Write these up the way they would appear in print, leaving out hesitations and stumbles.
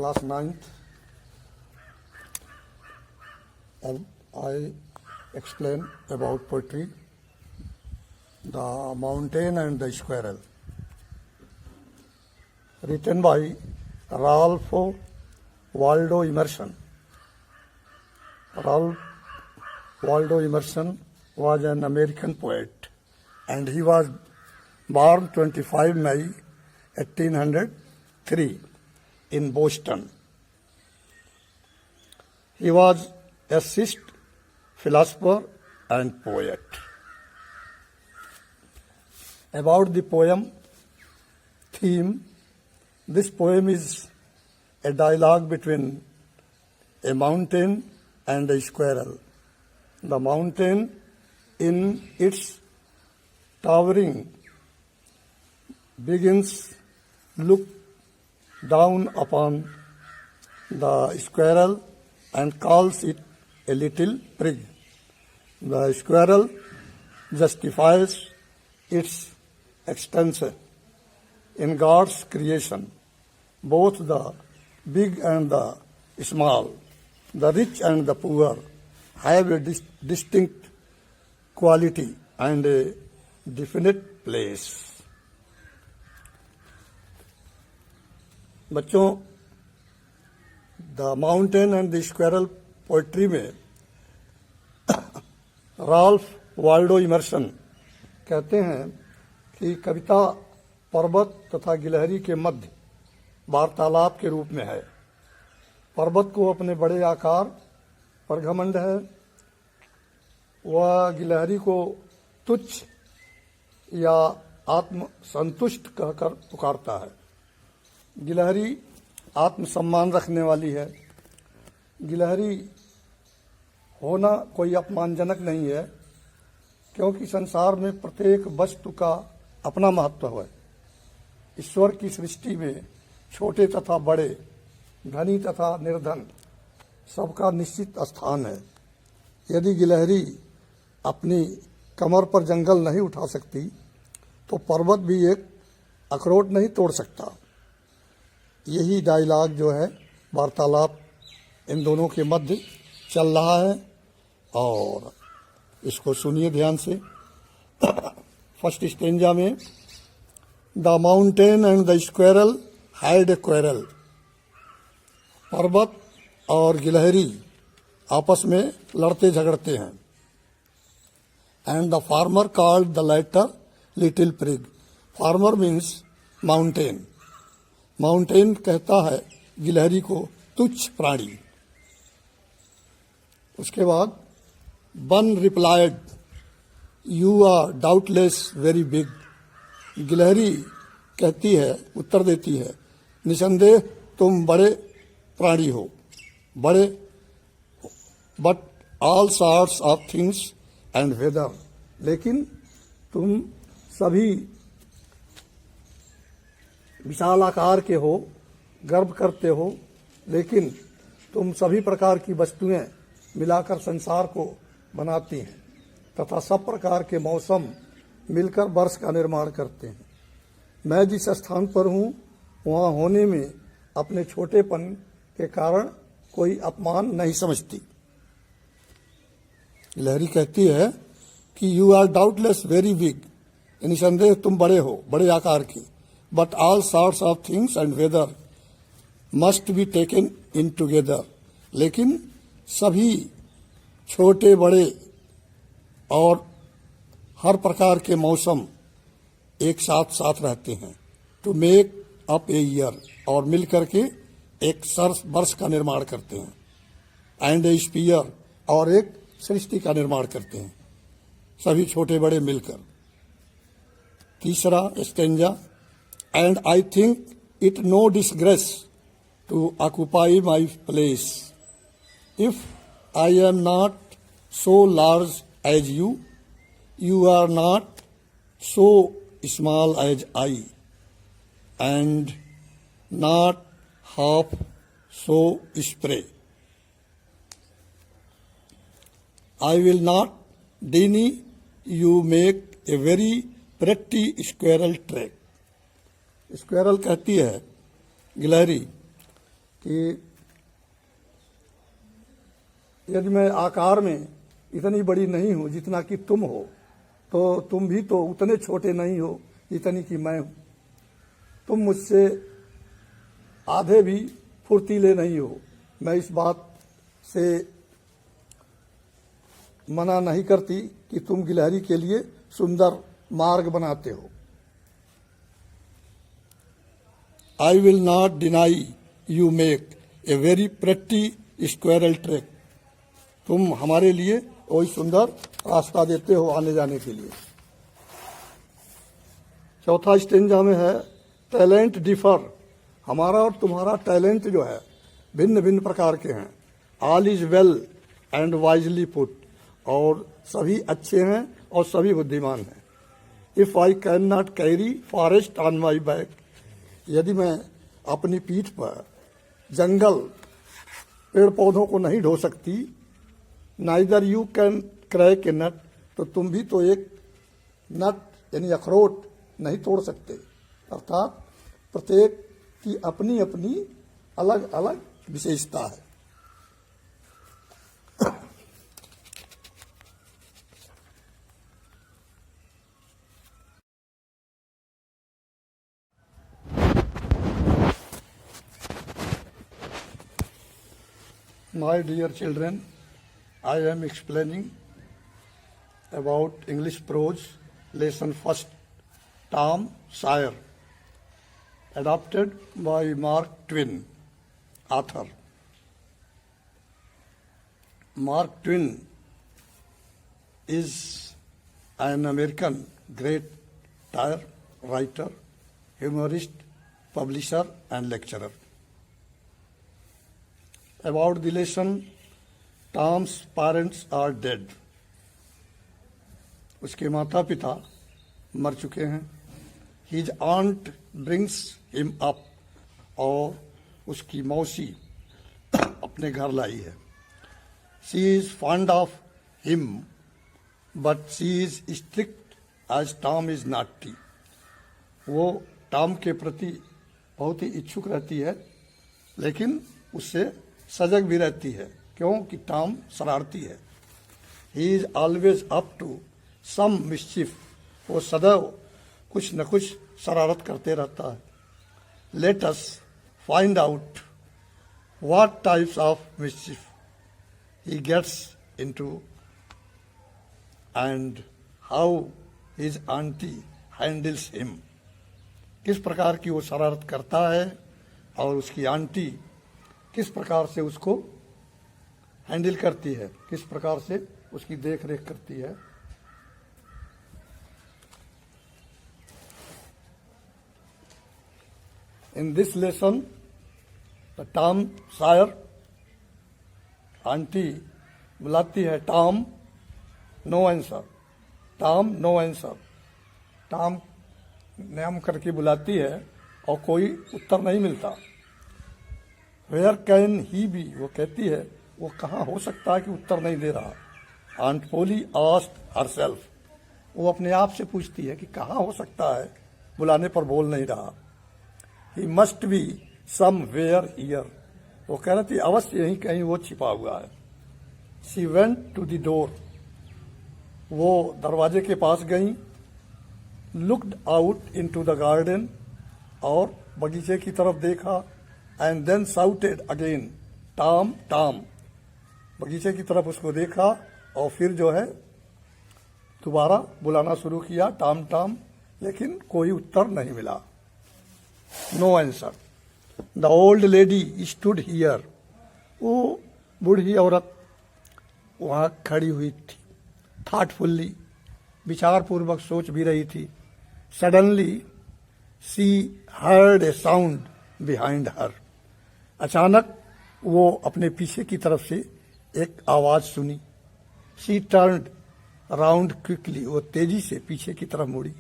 class 9th, and I explain about poetry, The Mountain and the Squirrel, written by Ralph Waldo Emerson. Ralph Waldo Emerson was an American poet, and he was born 25 May 1803 in Boston. He was essayist, philosopher, and poet. About the poem theme, this poem is a dialogue between a mountain and a squirrel. The mountain, in its towering, begins look down upon the squirrel and calls it a little prig. The squirrel justifies its extension in God's creation, both the big and the small, the rich and the poor have a distinct quality and a definite place. बच्चों, the mountain and the squirrel poetry में Ralph Waldo immersion कहते हैं कि कविता पर्वत तथा गिलहरी के मध्य वार्तालाप के रूप में है। पर्वत को अपने बड़े आकार पर घमंड है, वह गिलहरी को तुच्छ या आत्म संतुष्ट कहकर पुकारता है। गिलहरी आत्मसम्मान रखने वाली है। गिलहरी होना कोई अपमानजनक नहीं है, क्योंकि संसार में प्रत्येक वस्तु का अपना महत्व है। ईश्वर की सृष्टि में छोटे तथा बड़े, धनी तथा निर्धन, सबका निश्चित स्थान है। यदि गिलहरी अपनी कमर पर जंगल नहीं उठा सकती, तो पर्वत भी एक अखरोट नहीं तोड़ सकता। यही डायलॉग जो है, वार्तालाप इन दोनों के मध्य चल रहा है, और इसको सुनिए ध्यान से। फर्स्ट स्टेंजा में the mountain and the squirrel had a quarrel. पर्वत और गिलहरी आपस में लड़ते झगड़ते हैं। And the former called the latter little prig. Former means mountain. Mountain कहता है गिलहरी को तुच्छ प्राणी। उसके बाद one replied you are doubtless very big. गिलहरी कहती है, उत्तर देती है, निसंदेह तुम बड़े प्राणी हो, बड़े, but all sorts of things and weather. लेकिन तुम सभी विशाल आकार के हो, गर्व करते हो, लेकिन तुम सभी प्रकार की वस्तुएं मिलाकर संसार को बनाती हैं तथा सब प्रकार के मौसम मिलकर वर्ष का निर्माण करते हैं। मैं जिस स्थान पर हूँ, वहाँ होने में अपने छोटेपन के कारण कोई अपमान नहीं समझती। लहरी कहती है कि you are doubtless very big, निसंदेह तुम बड़े हो, बड़े आकार की, but all sorts of things and weather must be taken in together। लेकिन सभी छोटे बड़े और हर प्रकार के मौसम एक साथ साथ रहते हैं। To make up a year, और मिल करके एक वर्ष का निर्माण करते हैं। एंड ए स्पीयर, और एक सृष्टि का निर्माण करते हैं, सभी छोटे बड़े मिलकर। तीसरा stanza, and I think it no disgrace to occupy my place. If I am not so large as you, you are not so small as I, and not half so spray. I will not deny you make a very pretty squirrel track। Squirrel कहती है गिलहरी कि यदि मैं आकार में इतनी बड़ी नहीं हूं जितना कि तुम हो, तो तुम भी तो उतने छोटे नहीं हो जितनी कि मैं हूं। तुम मुझसे आधे भी फुर्तीले नहीं हो। मैं इस बात से मना नहीं करती कि तुम गिलहरी के लिए सुंदर मार्ग बनाते हो। I will not deny you make a very pretty squirrel track. तुम हमारे लिए वही सुंदर रास्ता देते हो आने जाने के लिए। चौथा स्टेंजा में है टैलेंट डिफर। हमारा और तुम्हारा टैलेंट जो है भिन्न भिन्न प्रकार के हैं। All is well and wisely put. और सभी अच्छे हैं और सभी बुद्धिमान हैं। If I can not carry forest on my back. यदि मैं अपनी पीठ पर जंगल पेड़ पौधों को नहीं ढो सकती, नाइदर यू कैन क्रैक ए नट। तो तुम भी तो एक नट यानी अखरोट नहीं तोड़ सकते। अर्थात प्रत्येक की अपनी अपनी अलग अलग विशेषता है। My dear children, I am explaining about English prose lesson first, Tom Sawyer, adapted by Mark Twain, author. Mark Twain is an American great writer, humorist, publisher and lecturer. About the lesson, Tom's parents are dead. उसके माता पिता मर चुके हैं। His aunt brings him up. और उसकी मौसी अपने घर लाई है। She is fond of him, but she is strict as Tom is naughty. वो टॉम के प्रति बहुत ही इच्छुक रहती है, लेकिन उससे सजग भी रहती है, क्योंकि टॉम शरारती है। He is always up to some mischief. वो सदैव कुछ न कुछ शरारत करते रहता है। Let us find out what types of mischief he gets into and how his aunt handles him. किस प्रकार की वो शरारत करता है और उसकी आंटी किस प्रकार से उसको हैंडल करती है, किस प्रकार से उसकी देख रेख करती है। In this lesson the Tom Sawyer, aunty बुलाती है Tom, no answer. Tom no answer. Tom नाम करके बुलाती है और कोई उत्तर नहीं मिलता। Where can he be. वो कहती है वो कहाँ हो सकता है कि उत्तर नहीं दे रहा। आंट पोली आस्क्ड हरसेल्फ। वो अपने आप से पूछती है कि कहाँ हो सकता है, बुलाने पर बोल नहीं रहा। He must be somewhere here. वो कह रही थी अवश्य यहीं कहीं वो छिपा हुआ है। She went to the door. वो दरवाजे के पास गई। Looked out into the garden. और बगीचे की तरफ देखा। And then shouted again Tom Tom. बगीचे की तरफ उसको देखा और फिर जो है दोबारा बुलाना शुरू किया टॉम टॉम, लेकिन कोई उत्तर नहीं मिला। No answer. The old lady stood here. वो बूढ़ी औरत वहां खड़ी हुई थी, थॉटफुल्ली, विचारपूर्वक सोच भी रही थी। Suddenly she heard a sound behind her. अचानक वो अपने पीछे की तरफ से एक आवाज सुनी। She turned round quickly. वो तेजी से पीछे की तरफ मुड़ी।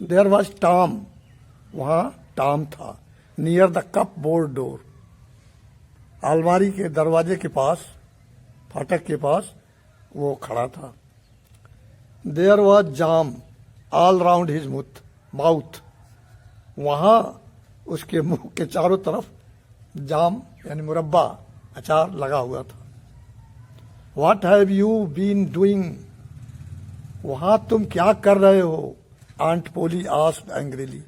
There was Tom. वहां टॉम था। Near the cupboard door. अलमारी के दरवाजे के पास, फाटक के पास वो खड़ा था। There was jam all round his mouth. वहां उसके मुंह के चारों तरफ जाम यानी मुरब्बा अचार लगा हुआ था। What have you been doing? वहां तुम क्या कर रहे हो? आंट पोली आस्क्ड एंग्रीली।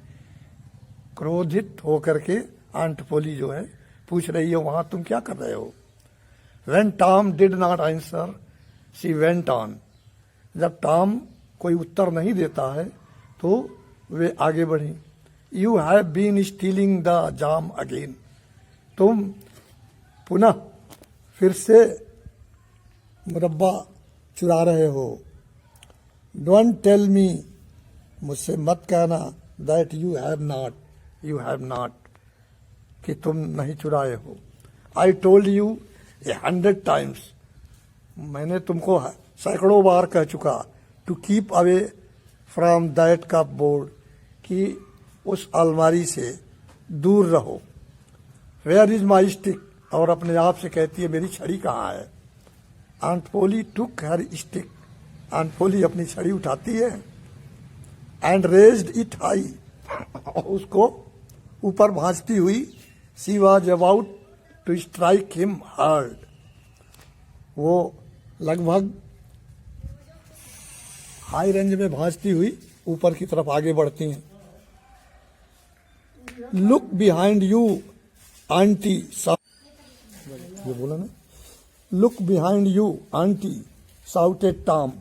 क्रोधित होकर के आंट पोली जो है पूछ रही है वहां तुम क्या कर रहे हो? When Tom did not answer, she went on. जब टॉम कोई उत्तर नहीं देता है तो वे आगे बढ़ी। You have been stealing the jam again. तुम पुनः फिर से मुरब्बा चुरा रहे हो। Don't tell me, मुझसे मत कहना that you have not, कि तुम नहीं चुराए हो। I told you 100 times, मैंने तुमको सैकड़ों बार कह चुका to keep away from that cupboard, कि उस अलमारी से दूर रहो। Where is my stick? और अपने आप से कहती है मेरी छड़ी कहाँ है? आंट पोली took her stick, आंट पोली अपनी छड़ी उठाती है and raised it high, और उसको ऊपर भांजती हुई she was about to strike him hard, वो लगभग हाई रेंज में भांजती हुई ऊपर की तरफ आगे बढ़ती हैं। लुक बिहाइंड यू आंटी, ये बोला ना, look behind you aunty shouted Tom.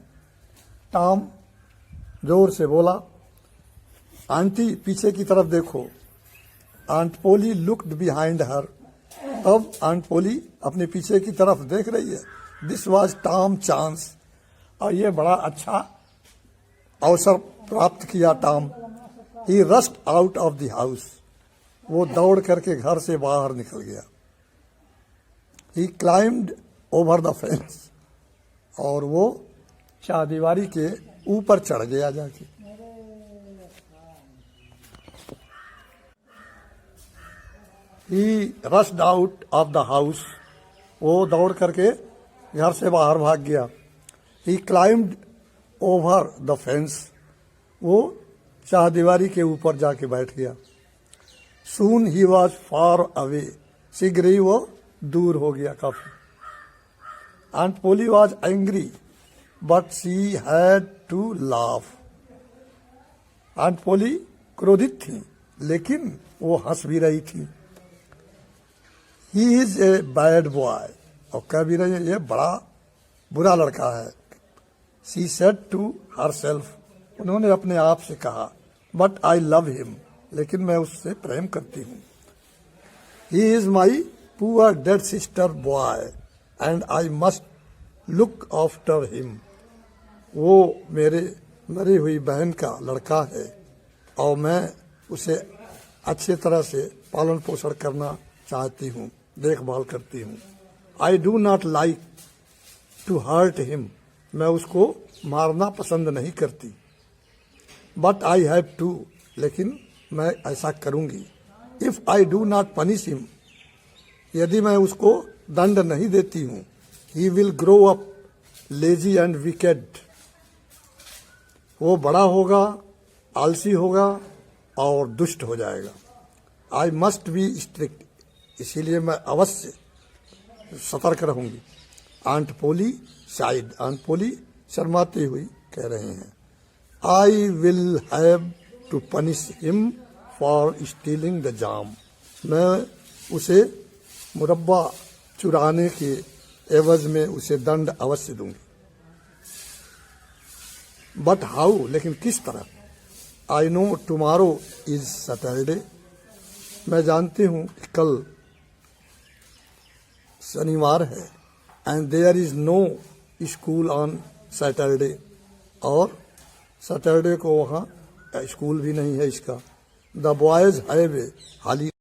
Tom जोर से बोला आंटी पीछे की तरफ देखो। आंट पोली लुक्ड बिहाइंड हर, अब आंट पोली अपने पीछे की तरफ देख रही है। दिस वाज टॉम चांस, और ये बड़ा अच्छा अवसर प्राप्त किया Tom. He rushed out of the house, वो दौड़ करके घर से बाहर निकल गया। ही क्लाइम्ड ओवर द फेंस, और वो चारदीवारी के ऊपर चढ़ गया जाके। ही rushed out of the house, वो दौड़ करके घर से बाहर भाग गया। ही क्लाइम्ड ओवर द फेंस, वो चारदीवारी के ऊपर जाके बैठ गया। सून ही वॉज फार अवे, शीघ्र ही वो दूर हो गया काफी। Aunt Polly was angry but she had to laugh, aunt Polly क्रोधित थी लेकिन वो हंस भी रही थी। He is a bad boy, और कह भी रही है ये बड़ा बुरा लड़का है। शी सेड टू हरसेल्फ, उन्होंने अपने आप से कहा, बट आई लव हिम, लेकिन मैं उससे प्रेम करती हूँ। He is my poor dead sister boy and I must look after him, वो मेरे मरी हुई बहन का लड़का है और मैं उसे अच्छे तरह से पालन पोषण करना चाहती हूँ, देखभाल करती हूँ। I do not like to hurt him, मैं उसको मारना पसंद नहीं करती। बट आई हैव टू, लेकिन मैं ऐसा करूंगी। If I do not punish him, यदि मैं उसको दंड नहीं देती हूँ, he will grow up lazy and wicked, वो बड़ा होगा, आलसी होगा और दुष्ट हो जाएगा। आई मस्ट बी स्ट्रिक्ट, इसीलिए मैं अवश्य सतर्क रहूंगी। आंट पोली शायद, आंट पोली शर्माती हुई कह रहे हैं, I will have to punish him for stealing the jam, मैं उसे मुरब्बा चुराने के एवज में उसे दंड अवश्य दूंगी। बट हाउ, लेकिन किस तरह? I know tomorrow is Saturday, मैं जानती हूं कि कल शनिवार है। And there is no school on Saturday, और सैटरडे को वहाँ स्कूल भी नहीं है इसका। The boys have a holiday,